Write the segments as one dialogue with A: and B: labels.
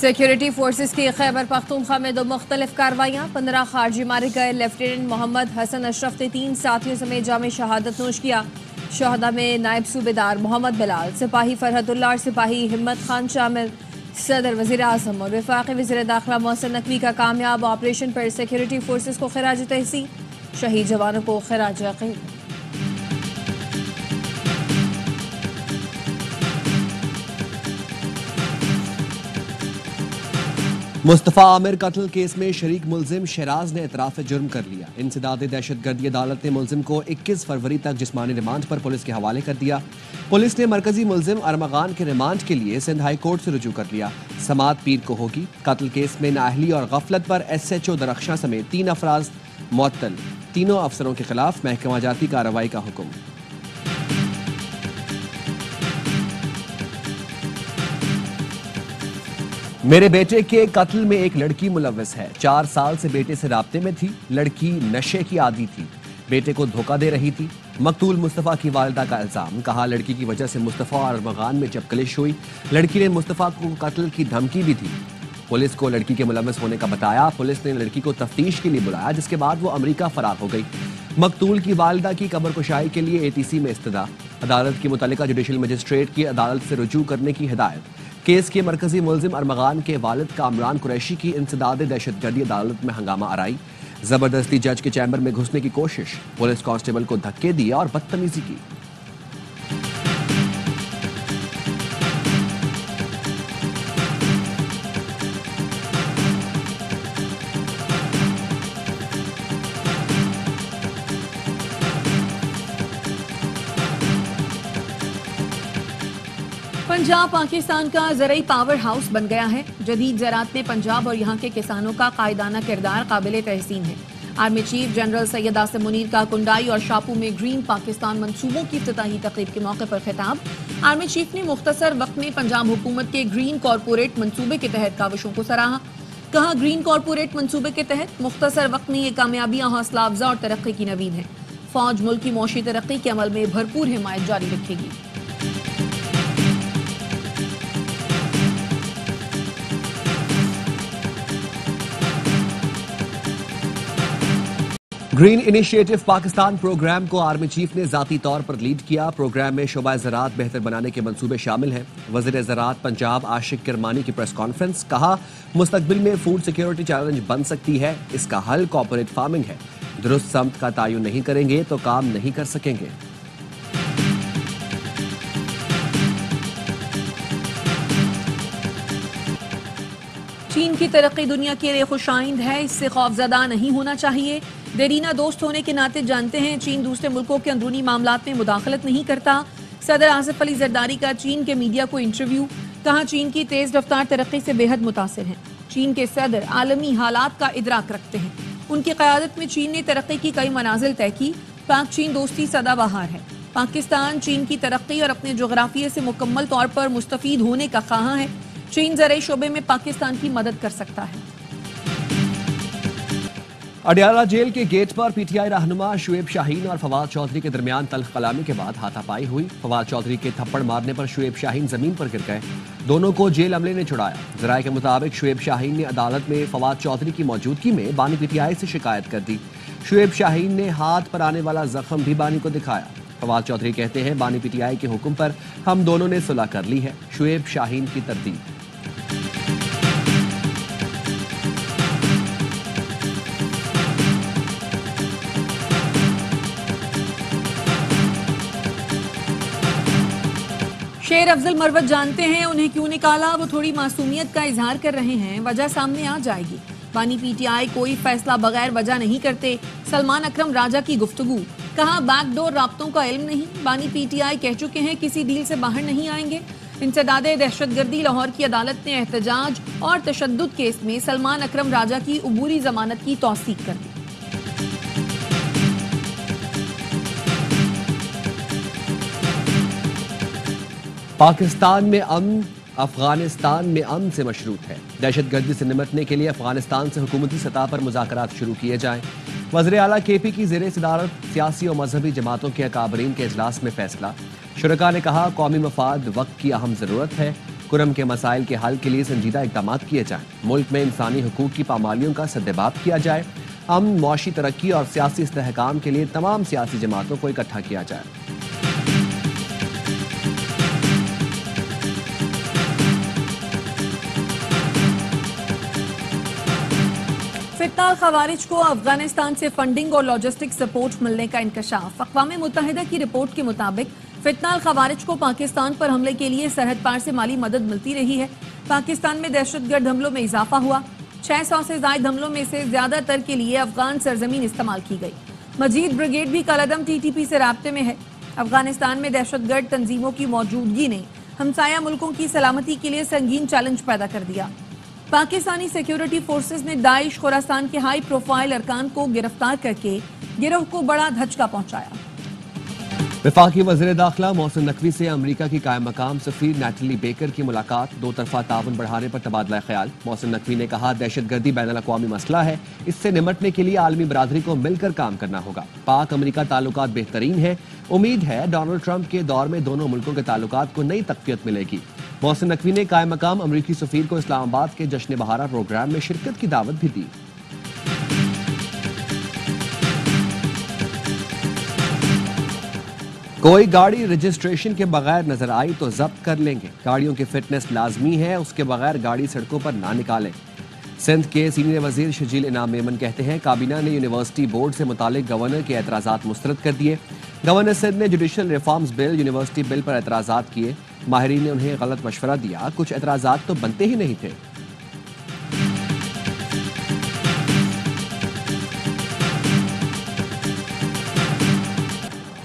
A: Security forces की खैबर पख्तूनख्वा में 2 मुख्तलिफ कार्रवाइयाँ। 15 खारजी मारे गए। लेफ्टिनेंट मोहम्मद हसन अशरफ ने 3 साथियों समेत जामे शहादत नोश किया। शहदा में नायब सूबेदार मोहम्मद बिलाल, सिपाही फरहतुल्लाह और सिपाही हिम्मत खान शामिल। सदर वज़ीर आज़म और वफाकी वज़ीर दाखिला मोहसिन नकवी का कामयाब ऑपरेशन पर सिक्योरिटी फोर्सेस को खिराज तहसीन। शहीद जवानों को खिराज अक़ीदत।
B: मुस्तफ़ा आमिर कत्ल केस में शरीक मुलजिम शहराज ने एतराफ़ जुर्म कर लिया। इंसदाद दहशतगर्दी अदालत ने मुलजिम को 21 फरवरी तक जिस्मानी रिमांड पर पुलिस के हवाले कर दिया। पुलिस ने मरकजी मुलजिम अरमगान के रिमांड के लिए सिंध हाई कोर्ट से रुजू कर लिया। समाअत पीर को होगी। कत्ल केस में नाअहली और गफलत पर SHO दरख्शां समेत 3 अफराद मुअत्तल। तीनों अफसरों के खिलाफ महकमा जाती कार्रवाई का हुक्म। मेरे बेटे के कत्ल में एक लड़की मुलव्वस है। 4 साल से बेटे से राब्ते में थी। लड़की नशे की आदी थी, बेटे को धोखा दे रही थी। मकतूल मुस्तफ़ा की वालिदा का इल्जाम। कहा लड़की की वजह से मुस्तफ़ा और अरमगान में जब कलिश हुई, लड़की ने मुस्तफ़ा को कत्ल की धमकी भी दी। पुलिस को लड़की के मुलव्वस होने का बताया। पुलिस ने लड़की को तफ्तीश के लिए बुलाया, जिसके बाद वो अमरीका फरार हो गई। मकतूल की वालिदा की कब्र कुशाई के लिए ATC में इस्तदा। अदालत की मुतल्लिका जुडिशल मजिस्ट्रेट की अदालत से रुजू करने की हिदायत। केस के मरकजी मुलजिम अरमगान के वालिद कामरान कुरैशी की इंसदाद दहशतगर्दी अदालत में हंगामा आराई। जबरदस्ती जज के चैम्बर में घुसने की कोशिश। पुलिस कांस्टेबल को धक्के दिए और बदतमीजी की।
C: पंजाब पाकिस्तान का ज़राई पावर हाउस बन गया है। जदीद ज़राअत में पंजाब और यहाँ के किसानों का कायदाना किरदार काबिल तहसीन है। Army chief general Syed Asim Munir का कुंडाई और शापू में ग्रीन पाकिस्तान मंसूबों की इफ्तिताही तकरीब के मौके पर खिताब। आर्मी चीफ ने मुख्तसर वक्त में पंजाब हुकूमत के ग्रीन कॉरपोरेट मंसूबे के तहत काविशों को सराहा। कहा ग्रीन कॉरपोरेट मंसूबे के तहत मुख्तसर वक्त में ये कामयाबियाँ हौसला अफजा और तरक्की की नवीद हैं। फौज मुल्क की मौशी तरक्की के अमल में भरपूर हिमायत जारी रखेगी।
B: ग्रीन इनिशिएटिव पाकिस्तान प्रोग्राम को आर्मी चीफ ने जाती तौर पर लीड किया। प्रोग्राम में शोबा ज़राअत बेहतर बनाने के मंसूबे शामिल हैं। वज़ीर ज़राअत पंजाब आशिक किरमानी की प्रेस कॉन्फ्रेंस। कहा मुस्तकबिल में फूड सिक्योरिटी चैलेंज बन सकती है। इसका हल कॉर्पोरेट फार्मिंग है। दुरुस्त समत का तयन नहीं करेंगे तो काम नहीं कर सकेंगे।
C: चीन की तरक्की दुनिया के लिए खुशाइंद है, इससे खौफजदा नहीं होना चाहिए। देरीना दोस्त होने के नाते जानते हैं चीन दूसरे मुल्कों के अंदरूनी मामलात में मुदाखलत नहीं करता। सदर आसिफ अली जरदारी का चीन के मीडिया को इंटरव्यू। कहा चीन की तेज रफ्तार तरक्की से बेहद मुतासिर हैं। चीन के सदर आलमी हालात का इदराक रखते हैं। उनकी क़यादत में चीन ने तरक्की की कई मनाजिल तय की। पाक चीन दोस्ती सदाबहार है। पाकिस्तान चीन की तरक्की और अपने जोग्राफिया से मुकम्मल तौर पर मुस्तफीद होने का ख्वाह है। चीन ज़राई शोबे में पाकिस्तान की मदद कर सकता है।
B: अडियाला जेल के गेट पर PTI रहनुमा शुएब शाहीन और फवाद चौधरी के दरमियान तल्ख कलामी के बाद हाथापाई हुई। फवाद चौधरी के थप्पड़ मारने पर शुएब शाहीन जमीन पर गिर गए। दोनों को जेल अमले ने छुड़ाया। ज़राए के मुताबिक शुएब शाहीन ने अदालत में फवाद चौधरी की मौजूदगी में बानी PTI से शिकायत कर दी। शुएब शाहीन ने हाथ पर आने वाला जख्म भी बानी को दिखाया। फवाद चौधरी कहते हैं बानी PTI के हुक्म पर हम दोनों ने सुलह कर ली है। शुएब शाहीन की तरदीद।
C: शेर अफजल मरवत जानते हैं उन्हें क्यों निकाला। वो थोड़ी मासूमियत का इजहार कर रहे हैं, वजह सामने आ जाएगी। बानी PTI कोई फैसला बगैर वजह नहीं करते। सलमान अकरम राजा की गुफ्तगू। कहा बैकडोर राब्तों का इल्म नहीं। बानी PTI कह चुके हैं किसी डील से बाहर नहीं आएंगे। इंसदादे दहशतगर्दी लाहौर की अदालत ने एहतजाज और तशद्दुद केस में सलमान अकरम राजा की उबूरी जमानत की तौसीक कर दी।
B: पाकिस्तान में अमन अफगानिस्तान में अमन से मशरूत है। दहशतगर्दी से निपटने के लिए अफगानिस्तान से हुकूमती सतह पर मुज़ाकरात शुरू किए जाएं। वज़ीर आला KP की ज़ेर सदारत सियासी और मजहबी जमातों के अकाबरीन के इजलास में फैसला। शुरका ने कहा कौमी मफाद वक्त की अहम ज़रूरत है। कुरम के मसाइल के हल के लिए संजीदा इकदाम किए जाएं, मुल्क में इंसानी हुकूक की पामालियों का सद्देबाप किया जाए, अमन, मौशी तरक्की और सियासी इस्तेहकाम के लिए तमाम सियासी जमातों को इकट्ठा किया जाए।
C: फितनाल खवारिज को अफगानिस्तान से फंडिंग और लॉजिस्टिक सपोर्ट मिलने का इंकशाफ। अक़वाम मुत्तहिदा की रिपोर्ट के मुताबिक फितनाल खवारिज को पाकिस्तान पर हमले के लिए सरहद पार से माली मदद मिलती रही है। पाकिस्तान में दहशतगर्द हमलों में इजाफा हुआ। 600 से ज्यादा हमलों में से ज्यादातर के लिए अफगान सरजमीन इस्तेमाल की गई। मजीद ब्रिगेड भी कलअदम TTP से राब्ते में है। अफगानिस्तान में दहशतगर्द तंजीमों की मौजूदगी ने हमसाया मुल्कों की सलामती के लिए संगीन चैलेंज पैदा कर दिया। पाकिस्तानी सिक्योरिटी फोर्सेस ने दाइश खुरासान के हाई प्रोफाइल अरकान को गिरफ्तार करके गिरोह को बड़ा धचका पहुंचाया।
B: वफाकी वज़ीर दाखिला मोहसिन नकवी से अमरीका की कायम मकाम सफीर नैटली बेकर की मुलाकात, दो तरफा ताउन बढ़ाने पर तबादला ख्याल। मोहसिन नकवी ने कहा, दहशतगर्दी बैनुल अक़वामी मसला है, इससे निमटने के लिए आलमी बरादरी को मिलकर काम करना होगा। पाक अमरीका ताल्लुकात बेहतरीन है, उम्मीद है डोनाल्ड ट्रंप के दौर में दोनों मुल्कों के ताल्लुकात को नई तक़वियत मिलेगी। मोहसिन नकवी ने कायम मकाम अमरीकी सफीर को इस्लामाबाद के जश्न बहारा प्रोग्राम में शिरकत की दावत भी दी। कोई गाड़ी रजिस्ट्रेशन के बगैर नजर आई तो जब्त कर लेंगे। गाड़ियों की फिटनेस लाजमी है, उसके बगैर गाड़ी सड़कों पर ना निकालें। सिंध के सीनियर वजीर शजील इनाम मेमन कहते हैं, काबीना ने यूनिवर्सिटी बोर्ड से मुतालिक गवर्नर के एतराज़ात मुस्तरद कर दिए। गवर्नर सिंध ने judicial reforms bill, university bill पर एतराज़ात किए। माहिरीन ने उन्हें गलत मशवरा दिया, कुछ एतराज़ात तो बनते ही नहीं थे।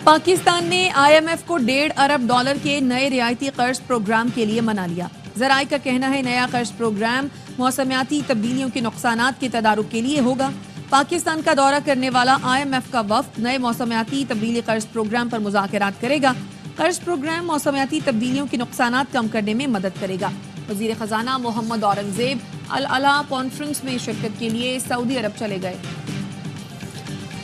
C: पाकिस्तान ने IMF को $1.5 अरब के नए रियायती कर्ज प्रोग्राम के लिए मना लिया। ज़राए का कहना है, नया कर्ज प्रोग्राम मौसमियाती तब्दीलियों के नुकसानात के तदारुक के लिए होगा। पाकिस्तान का दौरा करने वाला IMF का वफ्द नए मौसमियाती तब्दीली कर्ज प्रोग्राम पर मुज़ाकरात करेगा। कर्ज प्रोग्राम मौसमियाती तब्दीलियों के नुकसानात कम करने में मदद करेगा। वज़ीर ख़जाना मोहम्मद औरंगज़ेब अल अला कॉन्फ्रेंस में शिरकत के लिए सऊदी अरब चले गए।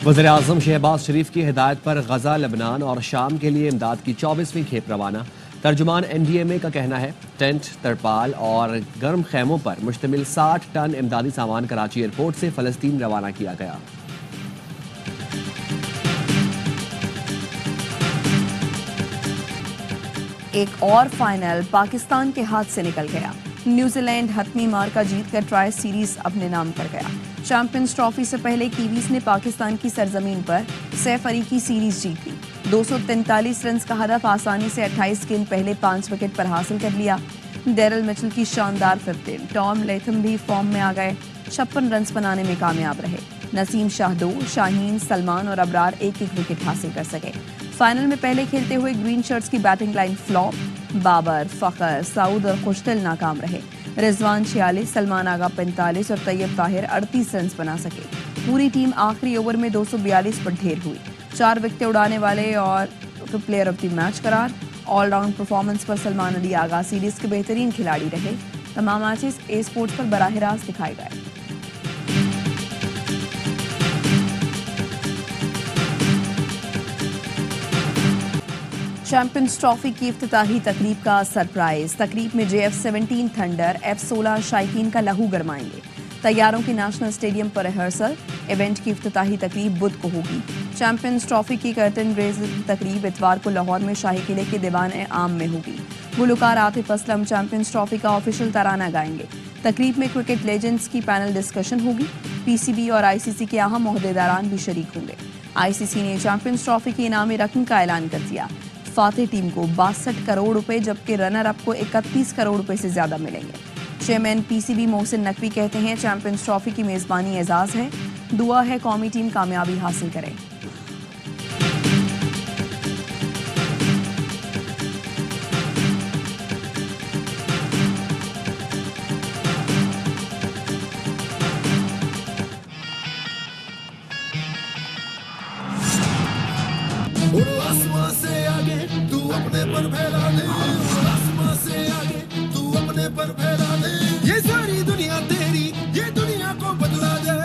B: वज़ीर आज़म शहबाज शरीफ की हिदायत पर गजा, लबनान और शाम के लिए इमदाद की 24वीं खेप रवाना। तर्जुमान NDMA का कहना है, टेंट, तरपाल और गर्म खैमों पर मुश्तमिल 60 टन इमदादी सामान कराची एयरपोर्ट से फ़लस्तीन रवाना किया गया।
D: एक और फाइनल पाकिस्तान के हाथ से निकल गया। न्यूजीलैंड हतमी मार्का जीतकर ट्राई सीरीज अपने नाम कर गया। चैंपियंस ट्रॉफी से पहले कीवीज ने पाकिस्तान की सरजमीन पर सैफ अली की सीरीज जीत ली। 243 रन का हदफ आसानी से 28 गेंद पहले 5 विकेट पर हासिल कर लिया। डेरल मिचेल की शानदार 15, टॉम लेथम भी फॉर्म में आ गए, 56 रन बनाने में कामयाब रहे। नसीम शाह 2, शाहीन, सलमान और अबरार एक एक विकेट हासिल कर सके। फाइनल में पहले खेलते हुए ग्रीन शर्ट्स की बैटिंग लाइन फ्लॉप। बाबर, फखर, साउद और खुशदिल नाकाम रहे। रिजवान 46, सलमान आगा 45 और तैयब ताहिर 38 रन बना सके। पूरी टीम आखिरी ओवर में 242 पर ढेर हुई। 4 विकेट उड़ाने वाले और प्लेयर ऑफ द मैच करार। ऑलराउंड परफॉर्मेंस पर सलमान अली आगा सीरीज के बेहतरीन खिलाड़ी रहे। तमाम मैचेस ए स्पोर्ट्स पर बराह रास्त दिखाए गए। चैंपियंस ट्रॉफी की इफ्तिताही तकरीब का सरप्राइज। तकरीब में JF-17 थंडर F-16 शाइकीन का लहू गरमाएंगे। तैयारों की नेशनल स्टेडियम पर रिहर्सल। इवेंट की इफ्तिताही तकरीब बुध को होगी। चैंपियंस ट्रॉफी की कर्टन रेजिंग तकरीब इतवार को लाहौर में शाही किले के दीवान आम में होगी। गुलकार आतिफ असलम चैंपियंस ट्रॉफी का ऑफिशियल तराना गाएंगे। तकरीब में क्रिकेट लेजेंड्स की पैनल डिस्कशन होगी। PCB और ICC के अहम ओहदेदारान भी शरीक होंगे। ICC ने चैंपियंस ट्रॉफी की इनामी रकम का ऐलान कर दिया। फातेह टीम को 62 करोड़ रुपए जबकि रनर अप को 31 करोड़ रुपए से ज्यादा मिलेंगे। चेयरमैन PCB मोहसिन नकवी कहते हैं, चैंपियंस ट्रॉफी की मेजबानी एजाज है, दुआ है कौमी टीम कामयाबी हासिल करे।
E: आसमां से आगे तू अपने पर फैला दे, आसमां से आगे तू अपने पर फैला दे, ये सारी दुनिया तेरी, ये दुनिया को बदला दे।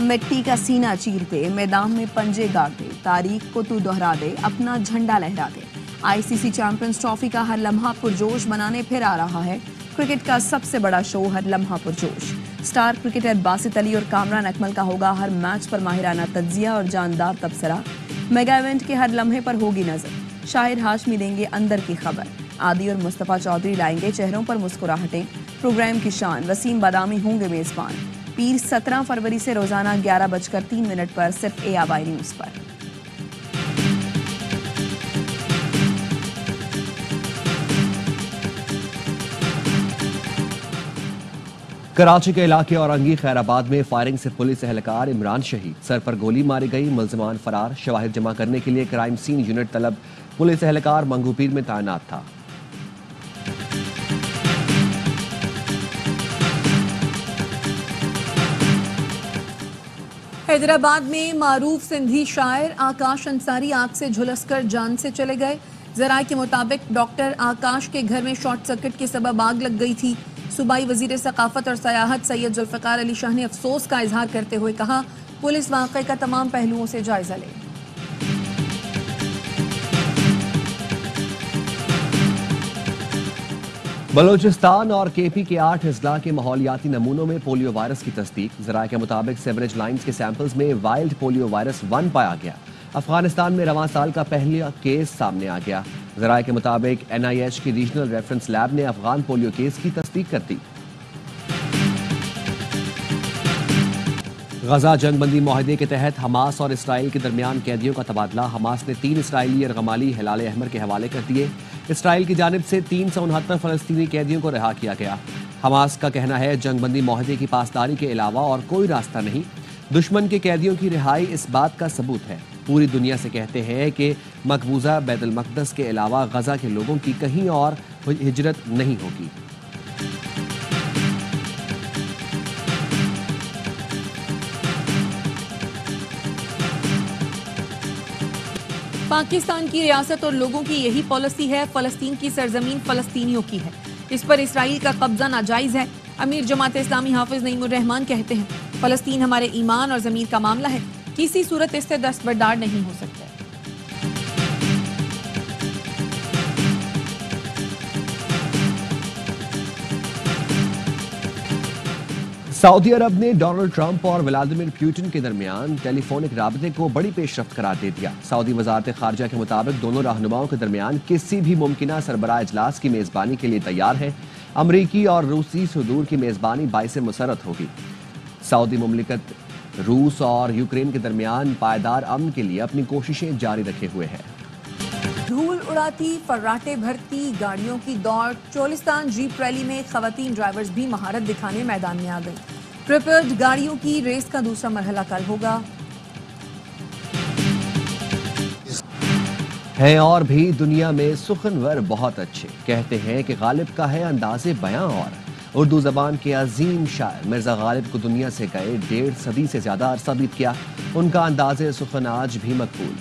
D: मिट्टी का सीना चीर दे, मैदान में पंजे गाड़ दे, तारीख को तू दोहरा दे, अपना झंडा लहरा दे। आईसीसी चैंपियंस ट्रॉफी का हर लम्हा पुरजोश बनाने फिर आ रहा है क्रिकेट का सबसे बड़ा शो हर लम्हा पुरजोश। स्टार क्रिकेटर बासित अली और कामरान अकमल का होगा हर मैच पर माहिराना तज्जिया और जानदार तबसरा। मेगा इवेंट के हर लम्हे पर होगी नजर। शाहिर हाशमी देंगे अंदर की खबर। आदि और मुस्तफा चौधरी लाएंगे चेहरों पर मुस्कुराहटें। प्रोग्राम की शान वसीम बादामी होंगे मेजबान। पीर 17 फरवरी से रोजाना 11:03 पर सिर्फ ABI न्यूज पर।
B: कराची के इलाके औरंगी खैराबाद में फायरिंग से पुलिस एहलकार इमरान शहीद। सर पर गोली मारी गई, मुल्जिमान फरार। शवाहिद जमा करने के लिए क्राइम सीन यूनिट तलब। पुलिस एहलकार मंगूपीर में तैनात था।
C: हैदराबाद में मारूफ सिंधी शायर आकाश अंसारी आग से झुलसकर जान से चले गए। जराये के मुताबिक डॉक्टर आकाश के घर में शॉर्ट सर्किट के सबब आग लग गई थी। सूबाई वजीर सकाफत और सयाहत सैयद जुल्फिकार अली शाह ने अफसोस का इजहार करते हुए कहा, पुलिस वाक़े का तमाम पहलुओं से जायजा ले।
B: बलूचिस्तान और KP के 8 अजला के माहौलियाती नमूनों में पोलियो वायरस की तस्दीक। जराये के मुताबिक सेवरेज लाइन्स के सैंपल्स में वाइल्ड पोलियो वायरस 1 पाया गया। अफगानिस्तान में रवां साल का पहला केस सामने आ गया। जराये के मुताबिक NIH की रीजनल रेफरेंस लैब ने अफगान पोलियो केस की तस्दीक कर दी। गजा जंगबंदी मुआहदे के तहत हमास और इसराइल के दरमियान कैदियों का तबादला। हमास ने 3 इसराइली यरगमाली हिलाल अहमर के हवाले कर दिए। इसराइल की जानिब से 369 फलस्तीनी कैदियों को रिहा किया गया। हमास का कहना है जंगबंदी मुआहदे की पासदारी के अलावा और कोई रास्ता नहीं। दुश्मन के कैदियों की रिहाई इस बात का सबूत है। पूरी दुनिया से कहते हैं कि मकबूजा बैतुल मक़दस के अलावा गजा के लोगों की कहीं और हिजरत नहीं होगी।
C: पाकिस्तान की रियासत और लोगों की यही पॉलिसी है, फलस्तीन की सरजमीन फलस्तीनियों की है, इस पर इसराइल का कब्जा नाजायज है। अमीर जमात इस्लामी हाफिज नईमुर रहमान कहते हैं, फलस्तीन हमारे ईमान और ज़मीर का मामला है, किसी सूरत इससे दस्तबरदार नहीं हो सकते।
B: सऊदी अरब ने डोनाल्ड ट्रंप और व्लादिमीर पुतिन के दरमियान टेलीफोनिक राबते को बड़ी पेशरफ्त करार दे दिया। सऊदी वजारत खारजा के मुताबिक दोनों रहनुमाओं के दरमियान किसी भी मुमकिना सरबराह इजलास की मेजबानी के लिए तैयार है। अमरीकी और रूसी सदूर की मेजबानी बाइस मुसरत होगी। सऊदी मुमलिकत रूस और यूक्रेन के दरमियान पायदार अमन के लिए अपनी कोशिशें जारी रखे हुए है।
C: धूल उड़ाती फर्राटे भरती गाड़ियों की दौड़। चोलिस्तान जीप रैली में खवातीन ड्राइवर्स भी महारत दिखाने मैदान में आ गई। प्रिपेयर्ड गाड़ियों की रेस का दूसरा मरहला कल होगा।
B: हैं और भी दुनिया में सुखनवर बहुत अच्छे, कहते हैं कि गालिब का है अंदाज़े बयां। और उर्दू ज़बान के अजीम शायर मिर्ज़ा गालिब को दुनिया से गए 1.5 सदी से ज़्यादा अरसा बीत गया। उनका अंदाज़े सुखन आज भी मकबूल।